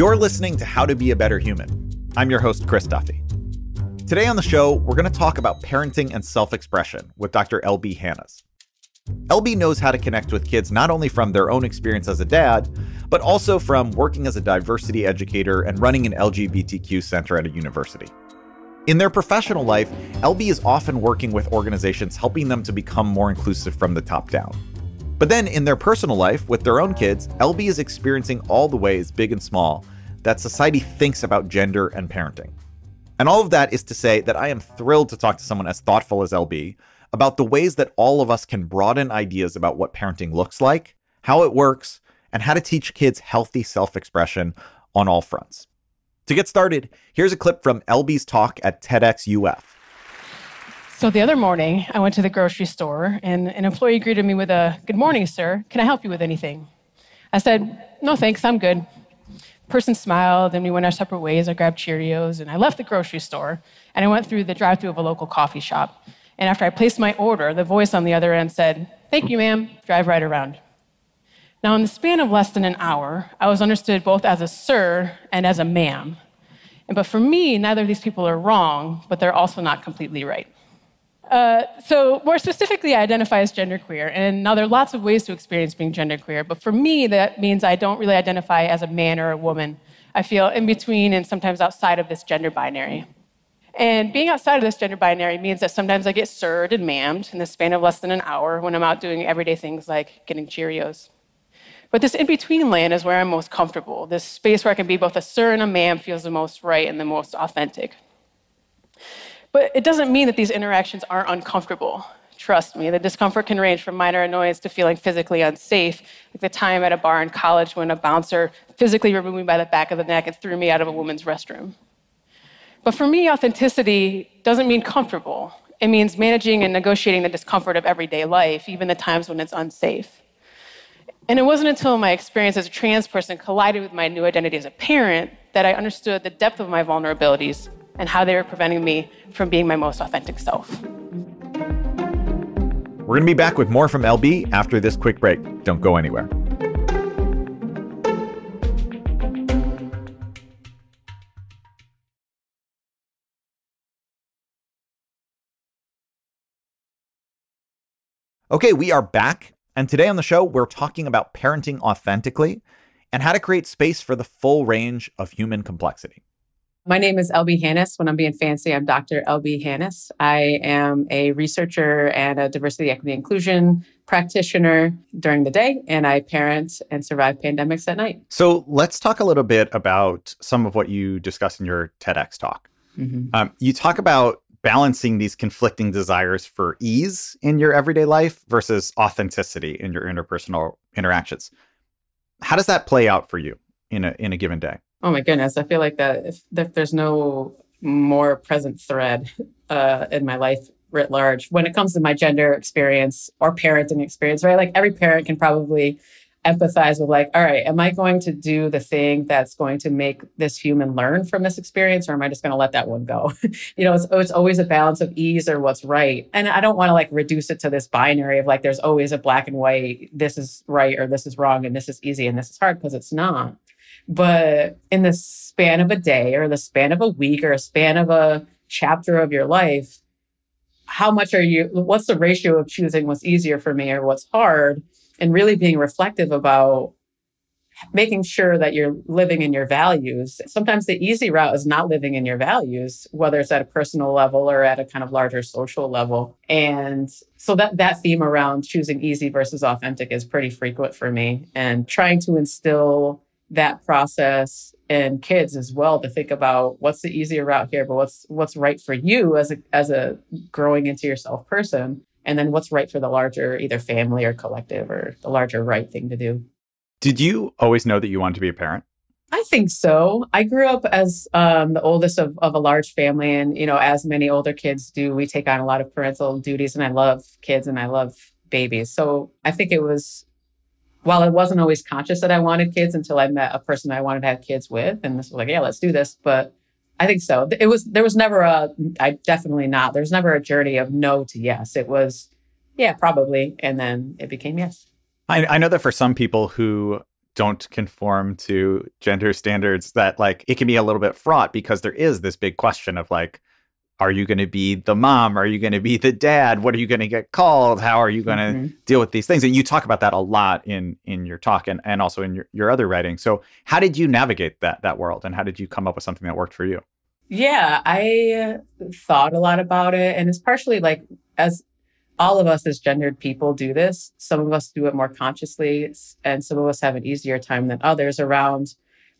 You're listening to How to Be a Better Human. I'm your host, Chris Duffy. Today on the show, we're going to talk about parenting and self-expression with Dr. LB Hannes. LB knows how to connect with kids not only from their own experience as a dad, but also from working as a diversity educator and running an LGBTQ center at a university. In their professional life, LB is often working with organizations helping them to become more inclusive from the top down. But then in their personal life, with their own kids, LB is experiencing all the ways, big and small, that society thinks about gender and parenting. And all of that is to say that I am thrilled to talk to someone as thoughtful as LB about the ways that all of us can broaden ideas about what parenting looks like, how it works, and how to teach kids healthy self-expression on all fronts. To get started, here's a clip from LB's talk at TEDx UF. So the other morning, I went to the grocery store, and an employee greeted me with a, "Good morning, sir. Can I help you with anything?" I said, "No, thanks. I'm good." The person smiled, and we went our separate ways. I grabbed Cheerios, and I left the grocery store, and I went through the drive-thru of a local coffee shop. And after I placed my order, the voice on the other end said, "Thank you, ma'am. Drive right around." Now, in the span of less than an hour, I was understood both as a sir and as a ma'am. But for me, neither of these people are wrong, but they're also not completely right. So more specifically, I identify as genderqueer. And now there are lots of ways to experience being genderqueer. But for me, that means I don't really identify as a man or a woman. I feel in between and sometimes outside of this gender binary. And being outside of this gender binary means that sometimes I get sirred and ma'amed in the span of less than an hour when I'm out doing everyday things like getting Cheerios. But this in-between land is where I'm most comfortable. This space where I can be both a sir and a ma'am feels the most right and the most authentic. But it doesn't mean that these interactions aren't uncomfortable. Trust me, the discomfort can range from minor annoyance to feeling physically unsafe, like the time at a bar in college when a bouncer physically removed me by the back of the neck and threw me out of a women's restroom. But for me, authenticity doesn't mean comfortable. It means managing and negotiating the discomfort of everyday life, even the times when it's unsafe. And it wasn't until my experience as a trans person collided with my new identity as a parent that I understood the depth of my vulnerabilities and how they were preventing me from being my most authentic self. We're going to be back with more from LB after this quick break. Don't go anywhere. Okay, we are back. And today on the show, we're talking about parenting authentically and how to create space for the full range of human complexity. My name is LB Hannes. When I'm being fancy, I'm Dr. LB Hannes. I am a researcher and a diversity, equity, inclusion practitioner during the day, and I parent and survive pandemics at night. So let's talk a little bit about some of what you discussed in your TEDx talk. You talk about balancing these conflicting desires for ease in your everyday life versus authenticity in your interpersonal interactions. How does that play out for you in a given day? Oh my goodness, I feel like that if there's no more present thread in my life writ large when it comes to my gender experience or parenting experience, right? Like every parent can probably empathize with like, all right, am I going to do the thing that's going to make this human learn from this experience, or am I just going to let that one go? It's always a balance of ease or what's right. And I don't want to like reduce it to this binary of like, there's always a black and white, this is right or this is wrong and this is easy and this is hard, because it's not. But in the span of a day or the span of a week or a span of a chapter of your life, what's the ratio of choosing what's easier for me or what's hard, and really being reflective about making sure that you're living in your values. Sometimes the easy route is not living in your values, whether it's at a personal level or at a kind of larger social level. And so that theme around choosing easy versus authentic is pretty frequent for me, and trying to instill that process in kids as well, to think about what's the easier route here, but what's right for you as a growing into yourself person, and then what's right for the larger either family or collective or the larger right thing to do. Did you always know that you wanted to be a parent? I think so. I grew up as the oldest of a large family, and as many older kids do, we take on a lot of parental duties, and I love kids and I love babies. So I think it was, while I wasn't always conscious that I wanted kids until I met a person I wanted to have kids with, and this was like, yeah, let's do this. But I think so. There was never a journey of no to yes. It was, yeah, probably. And then it became yes. I know that for some people who don't conform to gender standards, that like it can be a little bit fraught because there is this big question of like, are you going to be the mom? Are you going to be the dad? What are you going to get called? How are you going to deal with these things? And you talk about that a lot in your talk and also in your other writing. So how did you navigate that world, and how did you come up with something that worked for you? Yeah, I thought a lot about it. And it's partially like, as all of us as gendered people do this, some of us do it more consciously, and some of us have an easier time than others around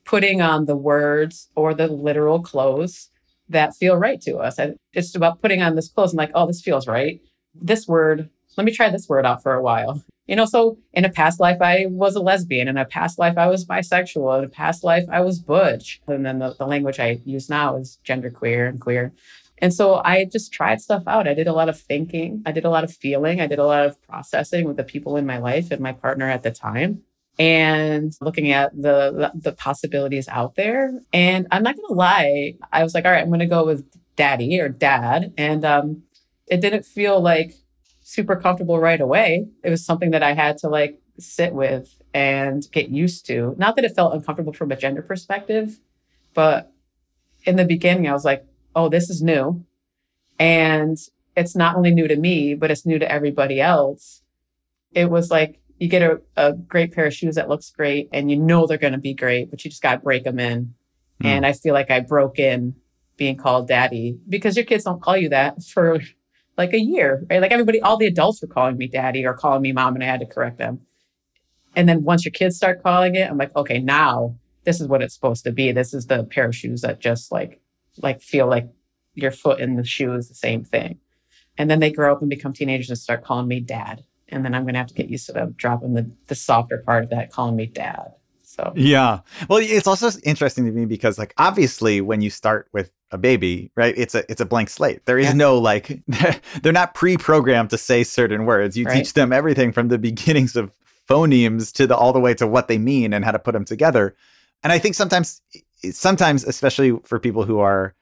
putting on the words or the literal clothes that feel right to us. And it's about putting on this clothes and like, oh, this feels right. This word, let me try this word out for a while. So in a past life, I was a lesbian. In a past life, I was bisexual. In a past life, I was butch. And then the language I use now is genderqueer and queer. And so I just tried stuff out. I did a lot of thinking. I did a lot of feeling. I did a lot of processing with the people in my life and my partner at the time, and looking at the possibilities out there. And I'm not going to lie, I was like, all right, I'm going to go with daddy or dad. And it didn't feel like super comfortable right away. It was something that I had to like sit with and get used to. Not that it felt uncomfortable from a gender perspective, but in the beginning, I was like, oh, this is new. And it's not only new to me, but it's new to everybody else. It was like, you get a great pair of shoes that looks great and they're going to be great, but you just got to break them in. And I feel like I broke in being called daddy, because your kids don't call you that for like a year, right? Like everybody, all the adults were calling me daddy or calling me mom, and I had to correct them. And then once your kids start calling it, I'm like, okay, now this is what it's supposed to be. This is the pair of shoes that just like feel like your foot in the shoe is the same thing. And then they grow up and become teenagers and start calling me dad. And then I'm going to have to get used to them dropping the softer part of that, calling me dad. So yeah. Well, it's also interesting to me because like, obviously when you start with a baby, right, it's a blank slate. There is no like, they're not pre-programmed to say certain words. You teach them everything from the beginnings of phonemes to all the way to what they mean and how to put them together. And I think sometimes, especially for people who are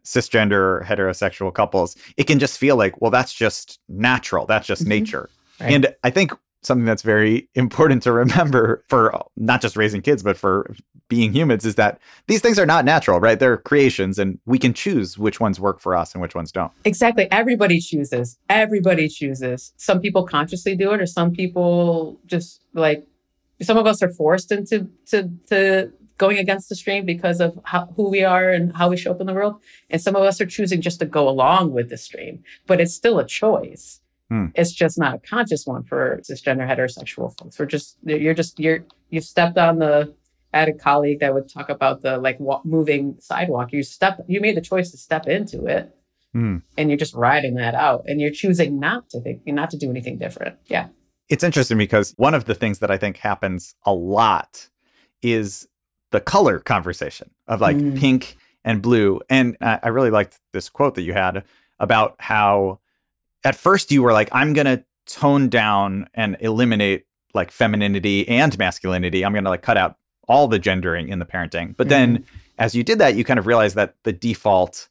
cisgender or heterosexual couples, it can just feel like, well, that's just natural. That's just nature. Right. And I think something that's very important to remember for not just raising kids, but for being humans is that these things are not natural, right? They're creations, and we can choose which ones work for us and which ones don't. Exactly. Everybody chooses. Everybody chooses. Some people consciously do it, or some people just like, some of us are forced into to going against the stream because of who we are and how we show up in the world. And some of us are choosing just to go along with the stream, but it's still a choice. It's just not a conscious one for cisgender heterosexual folks. You've stepped on I had a colleague that would talk about the like moving sidewalk. You made the choice to step into it, and you're just riding that out, and you're choosing not to do anything different. Yeah. It's interesting because one of the things that I think happens a lot is the color conversation of like pink and blue. And I really liked this quote that you had about how at first you were like, I'm going to tone down and eliminate like femininity and masculinity. I'm going to like cut out all the gendering in the parenting. But then as you did that, you kind of realized that the default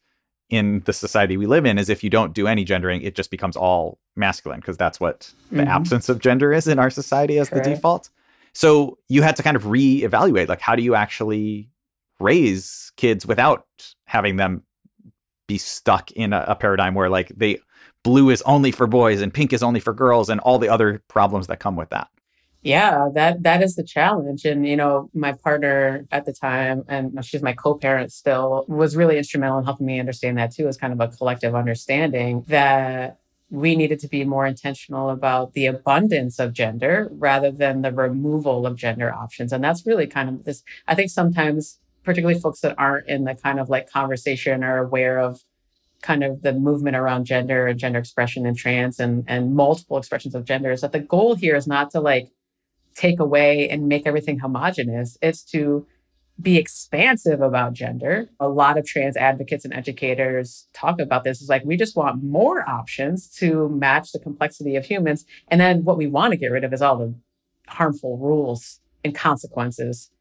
in the society we live in is if you don't do any gendering, it just becomes all masculine, because that's what the absence of gender is in our society as the default. So you had to kind of reevaluate, like, how do you actually raise kids without having them be stuck in a paradigm where like blue is only for boys and pink is only for girls and all the other problems that come with that. Yeah, that is the challenge. And, my partner at the time, and she's my co-parent still, was really instrumental in helping me understand that too, as kind of a collective understanding that we needed to be more intentional about the abundance of gender rather than the removal of gender options. And that's really kind of this, I think sometimes, particularly folks that aren't in the kind of like conversation or aware of kind of the movement around gender and gender expression and trans and multiple expressions of gender, is that the goal here is not to like take away and make everything homogenous. It's to be expansive about gender. A lot of trans advocates and educators talk about this. It's like, we just want more options to match the complexity of humans. And then what we want to get rid of is all the harmful rules and consequences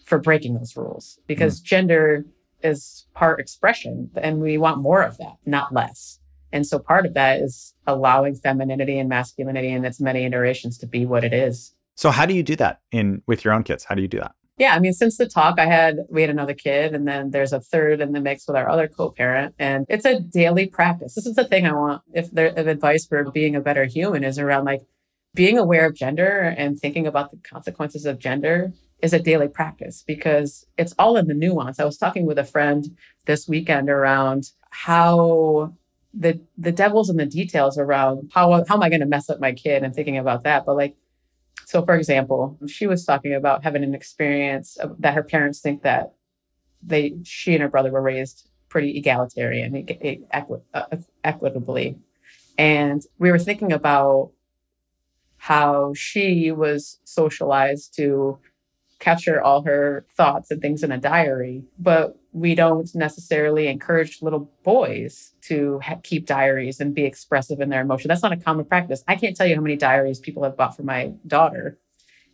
for breaking those rules, because gender is part expression, and we want more of that, not less. And so part of that is allowing femininity and masculinity in its many iterations to be what it is. So how do you do that with your own kids? How do you do that? Yeah, I mean, since the talk, we had another kid, and then there's a third in the mix with our other co-parent, and it's a daily practice. This is the thing I want. If there of advice for being a better human is around like being aware of gender and thinking about the consequences of gender is a daily practice because it's all in the nuance. I was talking with a friend this weekend around how the devil's in the details around how am I going to mess up my kid and thinking about that, but like. So, for example, she was talking about having an experience that her parents think that she and her brother were raised pretty egalitarian, equitably. And we were thinking about how she was socialized to capture all her thoughts and things in a diary, but we don't necessarily encourage little boys to keep diaries and be expressive in their emotion. That's not a common practice. I can't tell you how many diaries people have bought for my daughter.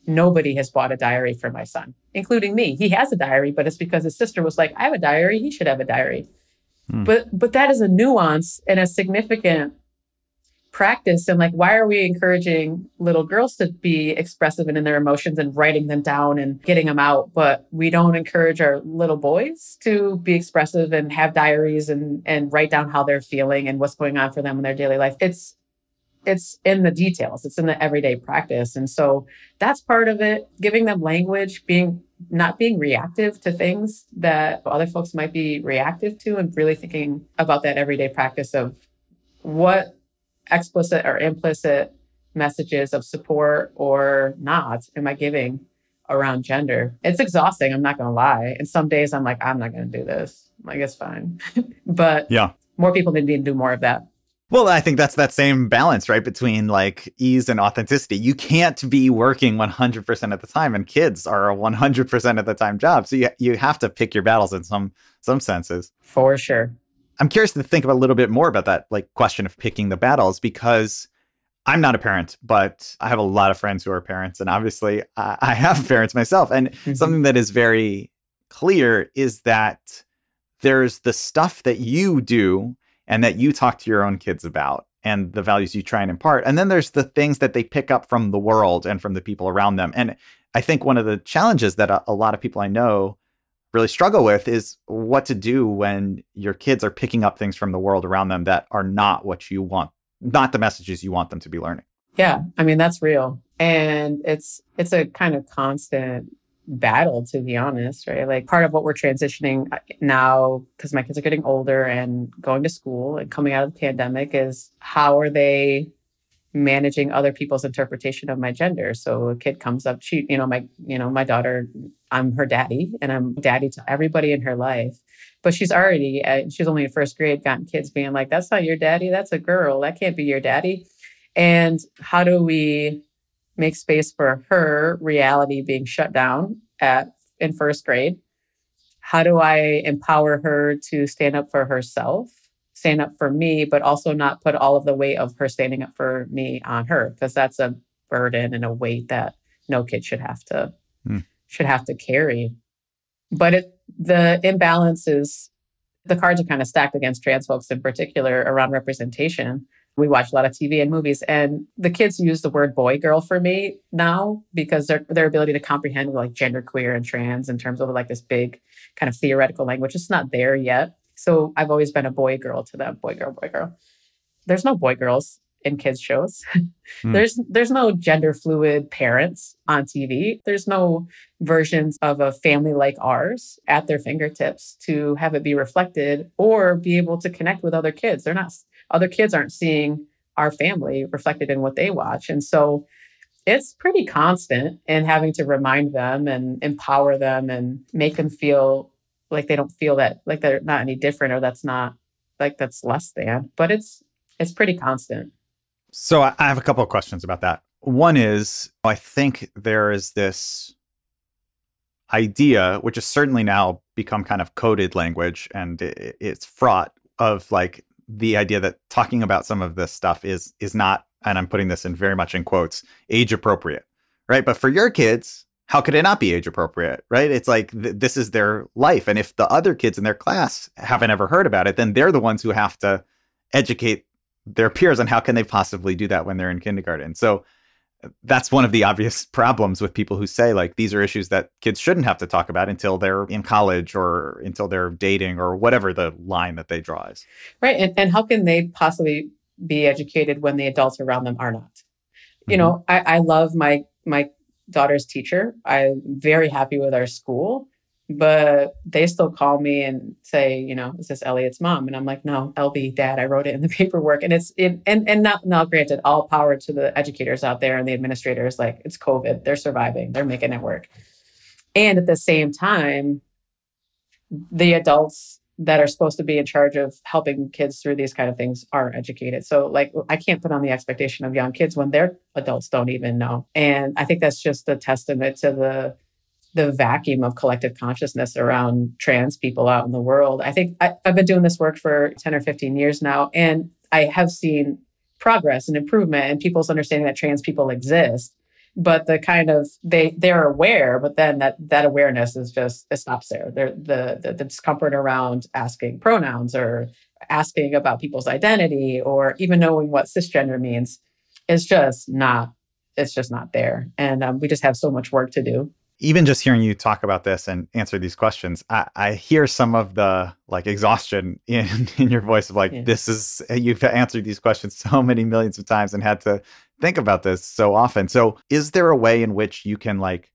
Nobody has bought a diary for my son, including me. He has a diary, but it's because his sister was like, I have a diary. He should have a diary. But that is a nuance and a significant practice. And like, why are we encouraging little girls to be expressive and in their emotions and writing them down and getting them out, but we don't encourage our little boys to be expressive and have diaries and write down how they're feeling and what's going on for them in their daily life? It's in the details. It's in the everyday practice. And so that's part of it, giving them language, not being reactive to things that other folks might be reactive to, and really thinking about that everyday practice of what explicit or implicit messages of support or not am I giving around gender. It's exhausting, I'm not going to lie. And some days I'm like, I'm not going to do this. I'm like, it's fine. But yeah, more people need to do more of that. Well, I think that's that same balance, right? Between like ease and authenticity. You can't be working 100% of the time, and kids are a 100% of the time job. So you have to pick your battles in some senses. For sure. I'm curious to think about a little bit more about that like question of picking the battles, because I'm not a parent, but I have a lot of friends who are parents. And obviously I have parents myself. And something that is very clear is that there's the stuff that you do and that you talk to your own kids about and the values you try and impart. And then there's the things that they pick up from the world and from the people around them. And I think one of the challenges that a lot of people I know really struggle with is what to do when your kids are picking up things from the world around them that are not what you want, not the messages you want them to be learning. Yeah, I mean, that's real. And it's a kind of constant battle, to be honest, right? Like part of what we're transitioning now, because my kids are getting older and going to school and coming out of the pandemic, is how are they managing other people's interpretation of my gender? So a kid comes up, my daughter, I'm her daddy and I'm daddy to everybody in her life. But she's only in first grade, gotten kids being like, that's not your daddy. That's a girl. That can't be your daddy. And how do we make space for her reality being shut down in first grade? How do I empower her to stand up for herself, stand up for me, but also not put all of the weight of her standing up for me on her? Because that's a burden and a weight that no kid should have to carry. But the imbalance is, the cards are kind of stacked against trans folks in particular around representation. We watch a lot of TV and movies, and the kids use the word boy, girl for me now because their ability to comprehend like genderqueer and trans in terms of like this big kind of theoretical language, it's not there yet. So I've always been a boy, girl to them, boy, girl, boy, girl. There's no boy, girls in kids shows. There's no gender fluid parents on TV. There's no versions of a family like ours at their fingertips to have it be reflected or be able to connect with other kids. Other kids aren't seeing our family reflected in what they watch. And so it's pretty constant in having to remind them and empower them and make them feel like they don't feel that like they're not any different or that's not like that's less than, but it's pretty constant. So I have a couple of questions about that. One is, I think there is this idea, which has certainly now become kind of coded language, and it's fraught of like the idea that talking about some of this stuff is not, and I'm putting this in very much in quotes, age appropriate, right? But for your kids, how could it not be age appropriate, right? It's like this is their life. And if the other kids in their class haven't ever heard about it, then they're the ones who have to educate their peers on how can they possibly do that when they're in kindergarten. So that's one of the obvious problems with people who say like these are issues that kids shouldn't have to talk about until they're in college or until they're dating or whatever the line that they draw is. Right. And how can they possibly be educated when the adults around them are not? You know, I love my daughter's teacher. I'm very happy with our school, but they still call me and say, you know, is this Elliot's mom? And I'm like, no, LB, dad, I wrote it in the paperwork. And and not, now granted, all power to the educators out there and the administrators, like it's COVID, they're surviving, they're making it work. And at the same time, the adults that are supposed to be in charge of helping kids through these kind of things aren't educated. So like, I can't put on the expectation of young kids when their adults don't even know. And I think that's just a testament to the vacuum of collective consciousness around trans people out in the world. I think I've been doing this work for 10 or 15 years now, and I have seen progress and improvement in people's understanding that trans people exist. But the kind of they're aware, but then that awareness is just, it stops there. The discomfort around asking pronouns or asking about people's identity or even knowing what cisgender means is just not, it's just not there. And we just have so much work to do. Even just hearing you talk about this and answer these questions, I hear some of the like exhaustion in your voice of like, this is, you've answered these questions so many millions of times and had to think about this so often. So is there a way in which you can like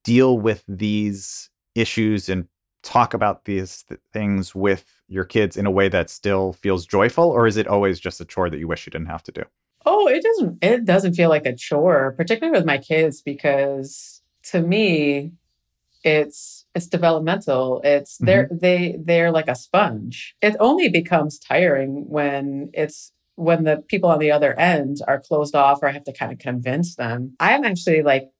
deal with these issues and talk about these things with your kids in a way that still feels joyful? Or is it always just a chore that you wish you didn't have to do? Oh, it doesn't feel like a chore, particularly with my kids, because to me, it's developmental. It's they're like a sponge. It only becomes tiring when the people on the other end are closed off or I have to kind of convince them. I am actually like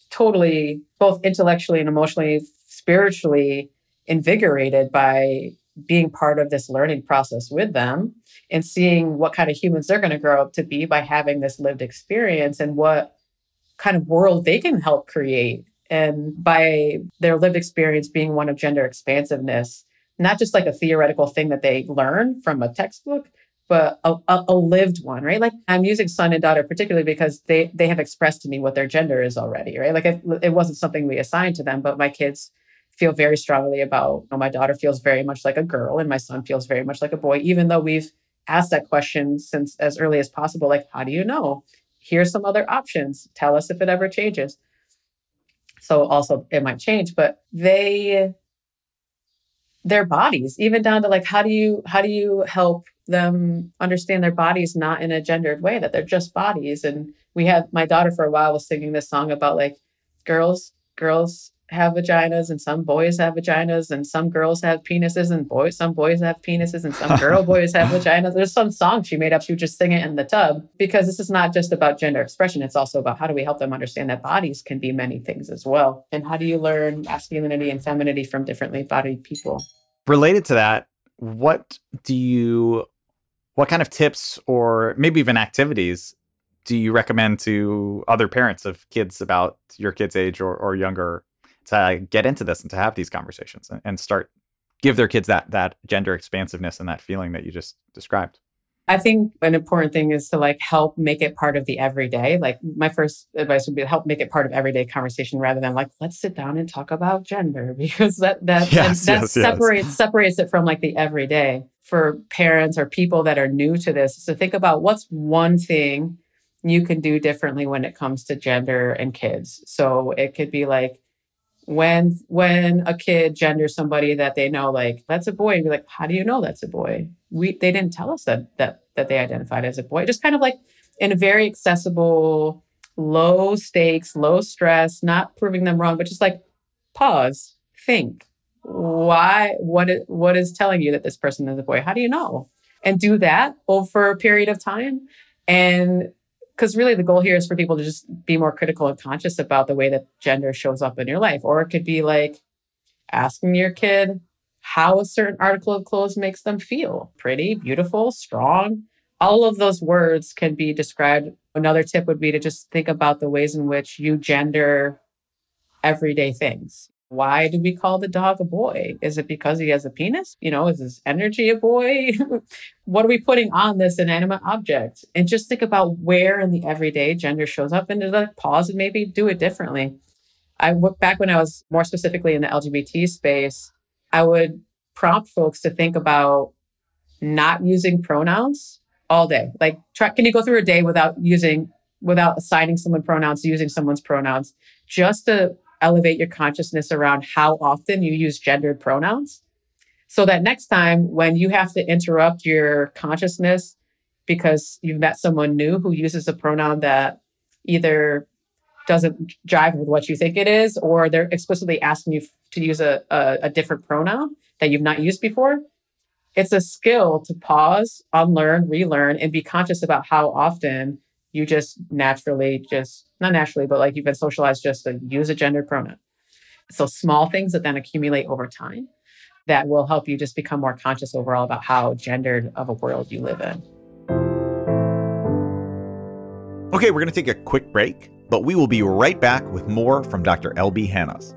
totally both intellectually and emotionally, spiritually invigorated by being part of this learning process with them and seeing what kind of humans they're going to grow up to be by having this lived experience and what kind of world they can help create. And by their lived experience being one of gender expansiveness, not just like a theoretical thing that they learn from a textbook, but a lived one, right? Like I'm using son and daughter particularly because they have expressed to me what their gender is already, right? Like it wasn't something we assigned to them, but my kids feel very strongly about, you know, my daughter feels very much like a girl and my son feels very much like a boy, even though we've asked that question since as early as possible. Like, how do you know? Here's some other options. Tell us if it ever changes. So also it might change, but their bodies, even down to like, how do you help them understand their bodies not in a gendered way, that they're just bodies? And we had, my daughter for a while was singing this song about like girls have vaginas and some boys have vaginas and some girls have penises and some boys have penises and some boys have vaginas. There's some song she made up. She would just sing it in the tub because this is not just about gender expression. It's also about how do we help them understand that bodies can be many things as well. And how do you learn masculinity and femininity from differently bodied people? Related to that, what kind of tips or maybe even activities do you recommend to other parents of kids about your kid's age or younger to get into this and to have these conversations and give their kids that gender expansiveness and that feeling that you just described? I think an important thing is to like help make it part of the everyday. Like my first advice would be to help make it part of everyday conversation rather than like, let's sit down and talk about gender, because that separates it from like the everyday. For parents or people that are new to this, so think about what's one thing you can do differently when it comes to gender and kids. So it could be like, when a kid genders somebody that they know, like, that's a boy, and be like, how do you know that's a boy? They didn't tell us that they identified as a boy. Just kind of like in a very accessible, low stakes, low stress, not proving them wrong, but just like pause, think. What is telling you that this person is a boy? How do you know? And do that over a period of time. And because really the goal here is for people to just be more critical and conscious about the way that gender shows up in your life. Or it could be like asking your kid how a certain article of clothes makes them feel. Pretty, beautiful, strong. All of those words can be described. Another tip would be to just think about the ways in which you gender everyday things. Why do we call the dog a boy? Is it because he has a penis? Is his energy a boy? What are we putting on this inanimate object? And just think about where in the everyday gender shows up and to like pause and maybe do it differently. Back when I was more specifically in the LGBT space, I would prompt folks to think about not using pronouns all day. Like, can you go through a day without assigning someone pronouns, using someone's pronouns, just to elevate your consciousness around how often you use gendered pronouns? So that next time when you have to interrupt your consciousness because you've met someone new who uses a pronoun that either doesn't jive with what you think it is, or they're explicitly asking you to use a different pronoun that you've not used before, it's a skill to pause, unlearn, relearn, and be conscious about how often you just naturally, not naturally, but like you've been socialized just to use a gendered pronoun. So small things that then accumulate over time that will help you just become more conscious overall about how gendered of a world you live in. Okay, we're going to take a quick break, but we will be right back with more from Dr. L.B. Hannes.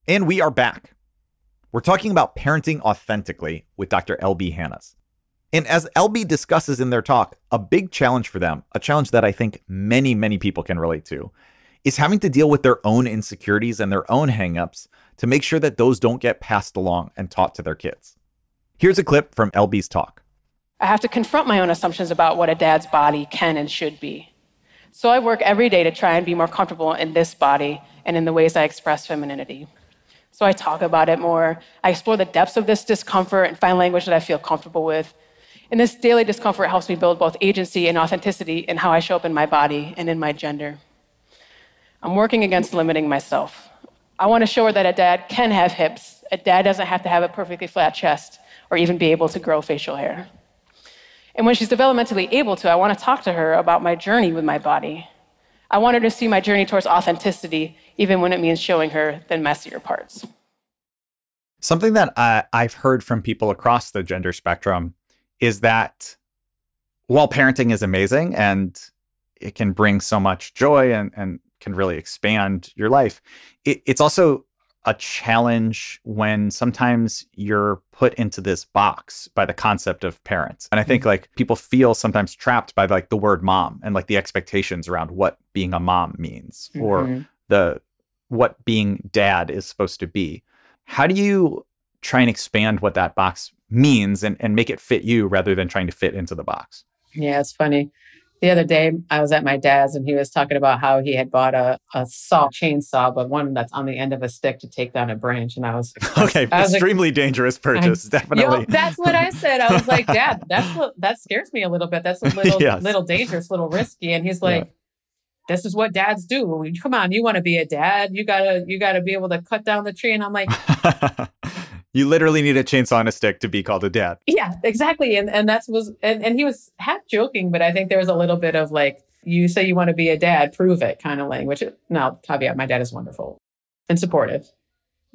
And we are back. We're talking about parenting authentically with Dr. L.B. Hannes. And as L.B. discusses in their talk, a big challenge for them, a challenge that I think many, many people can relate to, is having to deal with their own insecurities and their own hangups to make sure that those don't get passed along and taught to their kids. Here's a clip from L.B.'s talk. I have to confront my own assumptions about what a dad's body can and should be. So I work every day to try and be more comfortable in this body and in the ways I express femininity. So I talk about it more. I explore the depths of this discomfort and find language that I feel comfortable with. And this daily discomfort helps me build both agency and authenticity in how I show up in my body and in my gender. I'm working against limiting myself. I want to show her that a dad can have hips. A dad doesn't have to have a perfectly flat chest or even be able to grow facial hair. And when she's developmentally able to, I want to talk to her about my journey with my body. I want her to see my journey towards authenticity, even when it means showing her the messier parts. Something that I've heard from people across the gender spectrum is that while parenting is amazing and it can bring so much joy and can really expand your life, it's also a challenge when sometimes you're put into this box by the concept of parents. And I think like people feel sometimes trapped by like the word mom and like the expectations around what being a mom means or what being dad is supposed to be. How do you try and expand what that box means and make it fit you rather than trying to fit into the box? Yeah, it's funny. The other day, I was at my dad's and he was talking about how he had bought a chainsaw, but one that's on the end of a stick to take down a branch. And I was extremely dangerous purchase, definitely. That's what I said. I was like, Dad, that scares me a little bit. That's a little dangerous, a little risky. And he's like, this is what dads do. Come on, you want to be a dad? You gotta be able to cut down the tree. And I'm like, you literally need a chainsaw and a stick to be called a dad. Yeah, exactly. And he was half joking, but I think there was a little bit of like, you say you want to be a dad, prove it kind of language. Now, caveat, my dad is wonderful and supportive.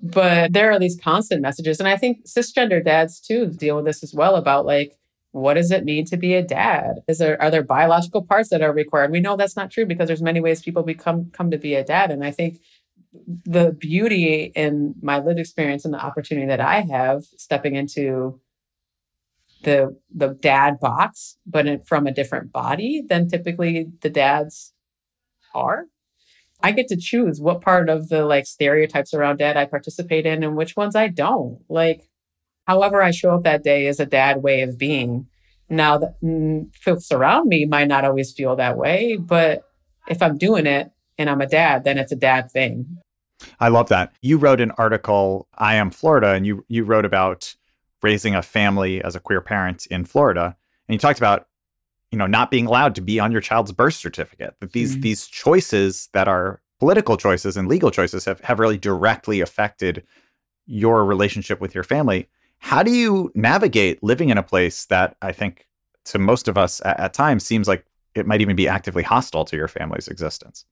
But there are these constant messages. And I think cisgender dads too deal with this as well about like, what does it mean to be a dad? Are there biological parts that are required? We know that's not true because there's many ways people come to be a dad. And I think the beauty in my lived experience and the opportunity that I have stepping into the dad box, but from a different body than typically the dads are. I get to choose what part of the like stereotypes around dad I participate in and which ones I don't. Like, however I show up that day is a dad way of being. Now, folks around me might not always feel that way, but if I'm doing it and I'm a dad, then it's a dad thing. I love that. You wrote an article, I Am Florida, and you wrote about raising a family as a queer parent in Florida. And you talked about, not being allowed to be on your child's birth certificate. That these choices that are political choices and legal choices have really directly affected your relationship with your family. How do you navigate living in a place that I think to most of us at times seems like it might even be actively hostile to your family's existence?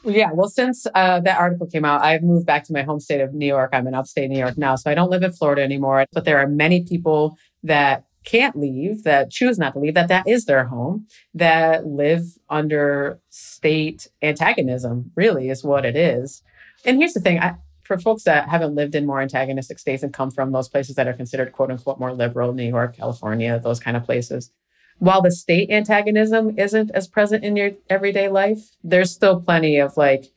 Yeah, well, since that article came out, I've moved back to my home state of New York. I'm in upstate New York now, so I don't live in Florida anymore. But there are many people that can't leave, that choose not to leave, that is their home, that live under state antagonism, really is what it is. And here's the thing, for folks that haven't lived in more antagonistic states and come from those places that are considered quote unquote more liberal, New York, California, those kind of places, while the state antagonism isn't as present in your everyday life, there's still plenty of like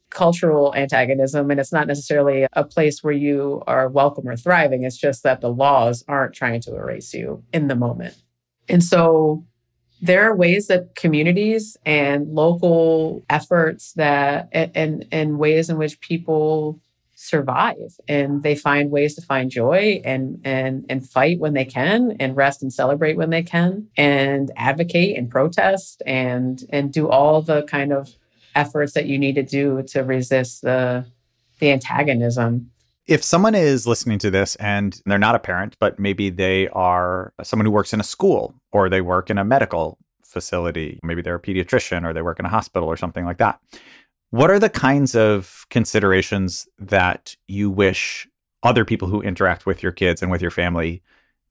cultural antagonism. And it's not necessarily a place where you are welcome or thriving. It's just that the laws aren't trying to erase you in the moment. And so there are ways that communities and local efforts that and ways in which people survive, and they find ways to find joy and fight when they can, and rest and celebrate when they can, and advocate and protest and do all the kind of efforts that you need to do to resist the antagonism. If someone is listening to this and they're not a parent, but maybe they are someone who works in a school, or they work in a medical facility, maybe they're a pediatrician, or they work in a hospital or something like that, what are the kinds of considerations that you wish other people who interact with your kids and with your family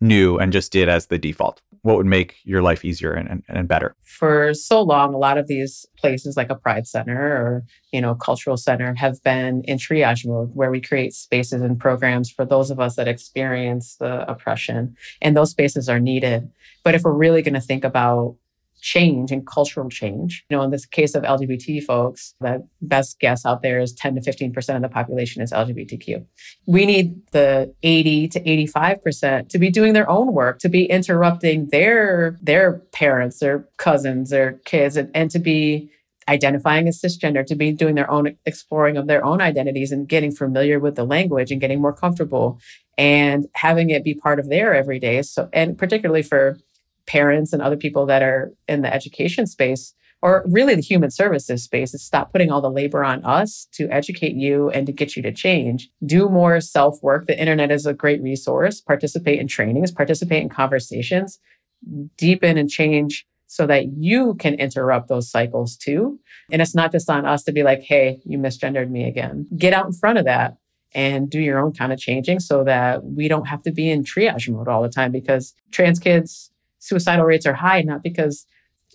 knew and just did as the default? What would make your life easier and better? For so long, a lot of these places like a Pride Center or, cultural center have been in triage mode, where we create spaces and programs for those of us that experience the oppression. And those spaces are needed. But if we're really going to think about change and cultural change, in this case of LGBT folks, the best guess out there is 10 to 15% of the population is LGBTQ. We need the 80 to 85% to be doing their own work, to be interrupting their parents, their cousins, their kids, and to be identifying as cisgender, to be doing their own exploring of their own identities and getting familiar with the language and getting more comfortable and having it be part of their everyday. So, and particularly for parents and other people that are in the education space, or really the human services space, is stop putting all the labor on us to educate you and to get you to change. Do more self-work. The internet is a great resource. Participate in trainings, participate in conversations, deepen and change so that you can interrupt those cycles too. And it's not just on us to be like, hey, you misgendered me again. Get out in front of that and do your own kind of changing so that we don't have to be in triage mode all the time, because trans kids' suicidal rates are high, not because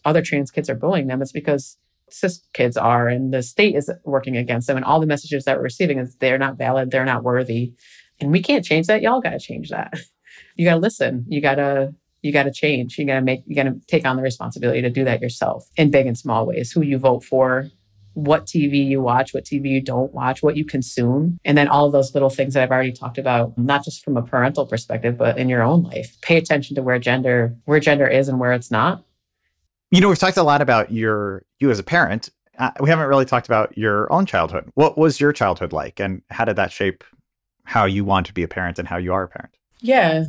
other trans kids are bullying them. It's because cis kids are, and the state is working against them. And all the messages that we're receiving is they're not valid, they're not worthy. And we can't change that. Y'all got to change that. You got to listen. You got to change. You got to take on the responsibility to do that yourself in big and small ways. Who you vote for, what TV you watch, what TV you don't watch, what you consume. And then all of those little things that I've already talked about, not just from a parental perspective, but in your own life. Pay attention to where gender is and where it's not. We've talked a lot about you as a parent. We haven't really talked about your own childhood. What was your childhood like, and how did that shape how you want to be a parent and how you are a parent? Yeah.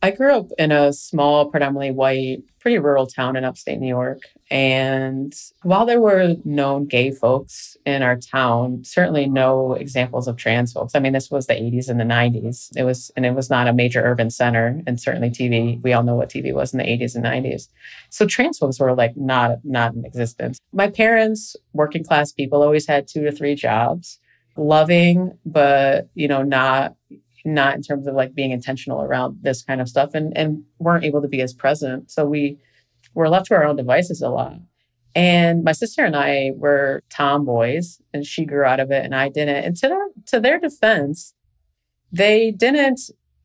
I grew up in a small, predominantly white, pretty rural town in upstate New York. And while there were known gay folks in our town, certainly no examples of trans folks. I mean, this was the 80s and the 90s. It was not a major urban center, and certainly TV. We all know what TV was in the 80s and 90s. So trans folks were like not in existence. My parents, working class people, always had 2 to 3 jobs, loving, but not in terms of like being intentional around this kind of stuff, and weren't able to be as present. So we were left to our own devices a lot. And my sister and I were tomboys, and she grew out of it and I didn't. And to their defense, they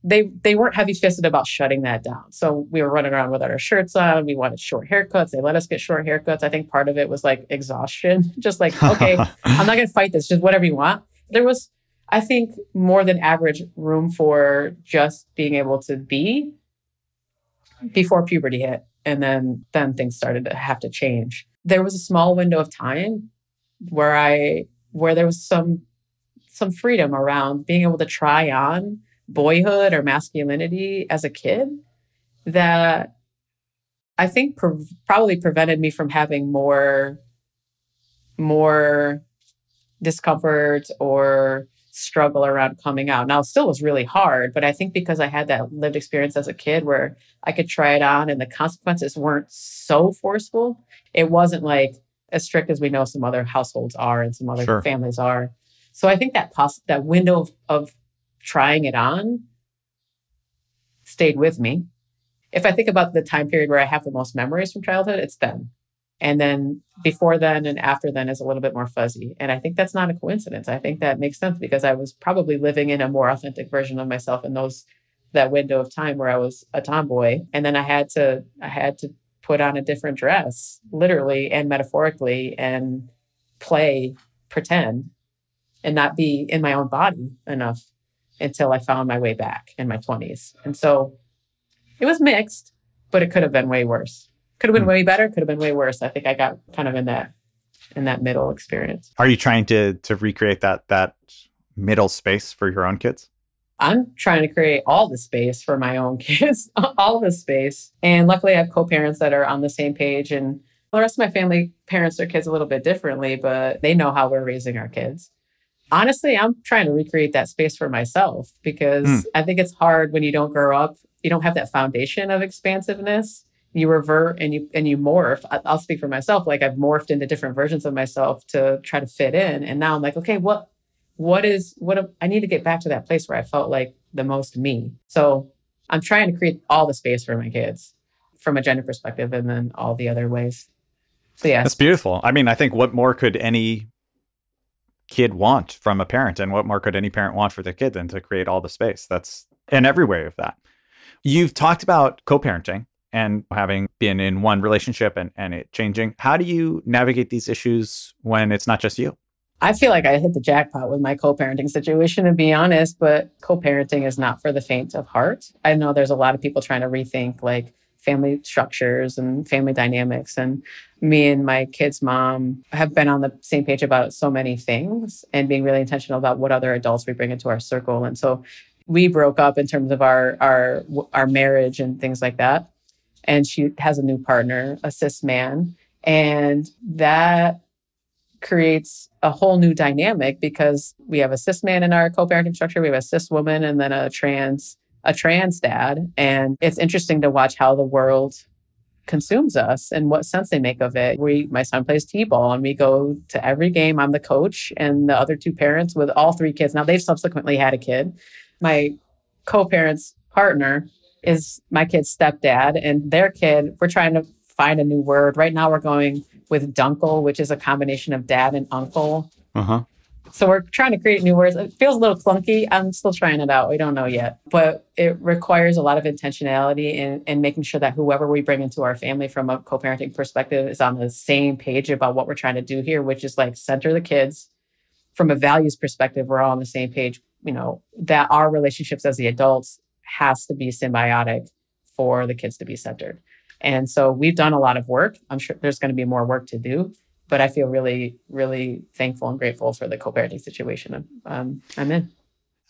weren't heavy-fisted about shutting that down. So we were running around without our shirts on. We wanted short haircuts. They let us get short haircuts. I think part of it was like exhaustion. Just like, okay, I'm not going to fight this. Just whatever you want. There was, I think, more than average room for just being able to be before puberty hit. And then things started to have to change. There was a small window of time where there was some freedom around being able to try on boyhood or masculinity as a kid that I think probably prevented me from having more discomfort or struggle around coming out. Now, it still was really hard, but I think because I had that lived experience as a kid where I could try it on and the consequences weren't so forceful, it wasn't like as strict as we know some other households are and some other families are. So I think that window of trying it on stayed with me. if I think about the time period where I have the most memories from childhood, it's then. And then before then and after then is a little bit more fuzzy. And I think that's not a coincidence. I think that makes sense because I was probably living in a more authentic version of myself in that window of time where I was a tomboy. And then I had to put on a different dress, literally and metaphorically, and pretend, and not be in my own body enough until I found my way back in my 20s. And so it was mixed, but it could have been way worse. Could have been way better, could have been way worse. I think I got kind of in that middle experience. Are you trying to recreate that middle space for your own kids? I'm trying to create all the space for my own kids, all the space. And luckily I have co-parents that are on the same page, and the rest of my family parents their kids a little bit differently, but they know how we're raising our kids. Honestly, I'm trying to recreate that space for myself because I think it's hard when you don't grow up, you don't have that foundation of expansiveness. You revert and you morph. I'll speak for myself. Like I've morphed into different versions of myself to try to fit in. And now I'm like, okay, I need to get back to that place where I felt like the most me. So I'm trying to create all the space for my kids from a gender perspective and then all the other ways. So yeah. That's beautiful. I mean, I think what more could any kid want from a parent, and what more could any parent want for their kid than to create all the space? That's in every way of that. You've talked about co-parenting and having been in one relationship and it changing. How do you navigate these issues when it's not just you? I feel like I hit the jackpot with my co-parenting situation, to be honest, but co-parenting is not for the faint of heart. I know there's a lot of people trying to rethink like family structures and family dynamics. And me and my kid's mom have been on the same page about so many things and being really intentional about what other adults we bring into our circle. And so we broke up in terms of our marriage and things like that. And she has a new partner, a cis man. And that creates a whole new dynamic because we have a cis man in our co-parenting structure. We have a cis woman and then a trans dad. And it's interesting to watch how the world consumes us and what sense they make of it. My son plays t-ball and we go to every game. I'm the coach and the other two parents with all three kids. Now they've subsequently had a kid. My co-parent's partner is my kid's stepdad, and their kid, we're trying to find a new word. Right now we're going with dunkle, which is a combination of dad and uncle. Uh-huh. So we're trying to create new words. It feels a little clunky. I'm still trying it out. We don't know yet. But it requires a lot of intentionality in making sure that whoever we bring into our family from a co-parenting perspective is on the same page about what we're trying to do here, which is like center the kids. From a values perspective, we're all on the same page, that our relationships as the adults has to be symbiotic for the kids to be centered. And so we've done a lot of work. I'm sure there's going to be more work to do, but I feel really, really thankful and grateful for the co-parenting situation I'm in.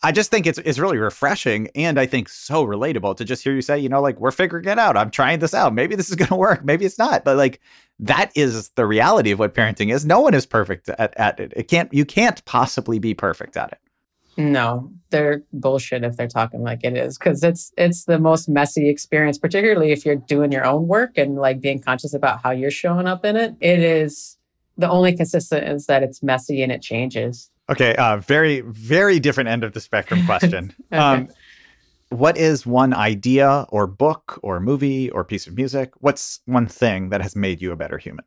I just think it's really refreshing, and I think so relatable to just hear you say, like, we're figuring it out. I'm trying this out. Maybe this is going to work. Maybe it's not. But like, that is the reality of what parenting is. No one is perfect at it. You can't possibly be perfect at it. No, they're bullshit if they're talking like it is, because it's the most messy experience, particularly if you're doing your own work and like being conscious about how you're showing up in it. It is the only consistent is that it's messy and it changes. Okay, very, very different end of the spectrum question. Okay. What is one idea or book or movie or piece of music? What's one thing that has made you a better human?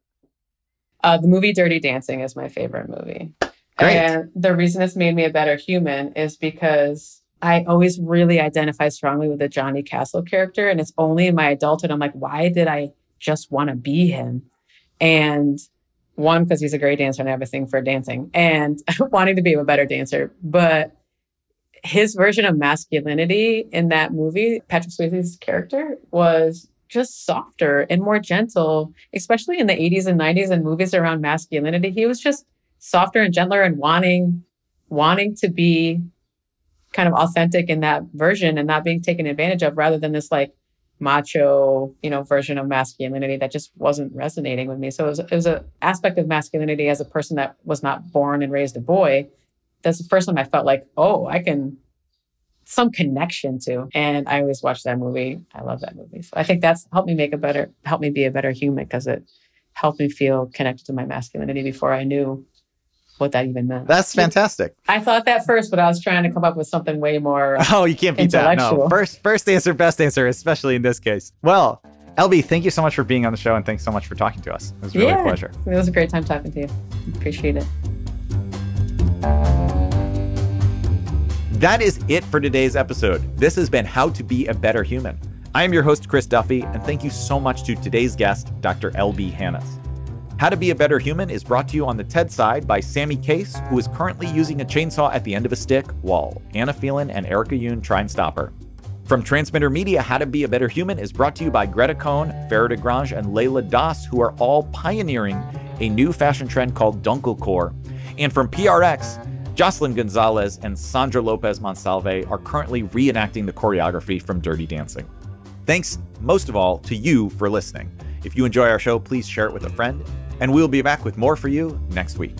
The movie Dirty Dancing is my favorite movie. Great. And the reason it's made me a better human is because I always really identify strongly with the Johnny Castle character. And it's only in my adulthood, I'm like, why did I just want to be him? And one, because he's a great dancer and I have a thing for dancing and wanting to be a better dancer. But his version of masculinity in that movie, Patrick Swayze's character, was just softer and more gentle, especially in the 80s and 90s and movies around masculinity. He was just softer and gentler and wanting to be kind of authentic in that version and not being taken advantage of, rather than this like macho, version of masculinity that just wasn't resonating with me. So it was an aspect of masculinity as a person that was not born and raised a boy. That's the first time I felt like, oh, I can some connection to. And I always watch that movie. I love that movie. So I think that's helped me be a better human, because it helped me feel connected to my masculinity before I knew what that even meant. That's fantastic. I thought that first, but I was trying to come up with something way more Oh, you can't beat that. No, first answer, best answer, especially in this case. Well, LB, thank you so much for being on the show, and thanks so much for talking to us. It was really a pleasure. It was a great time talking to you. Appreciate it. That is it for today's episode. This has been How to Be a Better Human. I am your host, Chris Duffy, and thank you so much to today's guest, Dr. LB Hannes. How to Be a Better Human is brought to you on the TED side by Sammy Case, who is currently using a chainsaw at the end of a stick while Anna Phelan and Erica Yoon try and stop her. From Transmitter Media, How to Be a Better Human is brought to you by Greta Cohn, Farah de Grange, and Layla Das, who are all pioneering a new fashion trend called dunkelcore. And from PRX, Jocelyn Gonzalez and Sandra Lopez Monsalve are currently reenacting the choreography from Dirty Dancing. Thanks, most of all, to you for listening. If you enjoy our show, please share it with a friend, and we'll be back with more for you next week.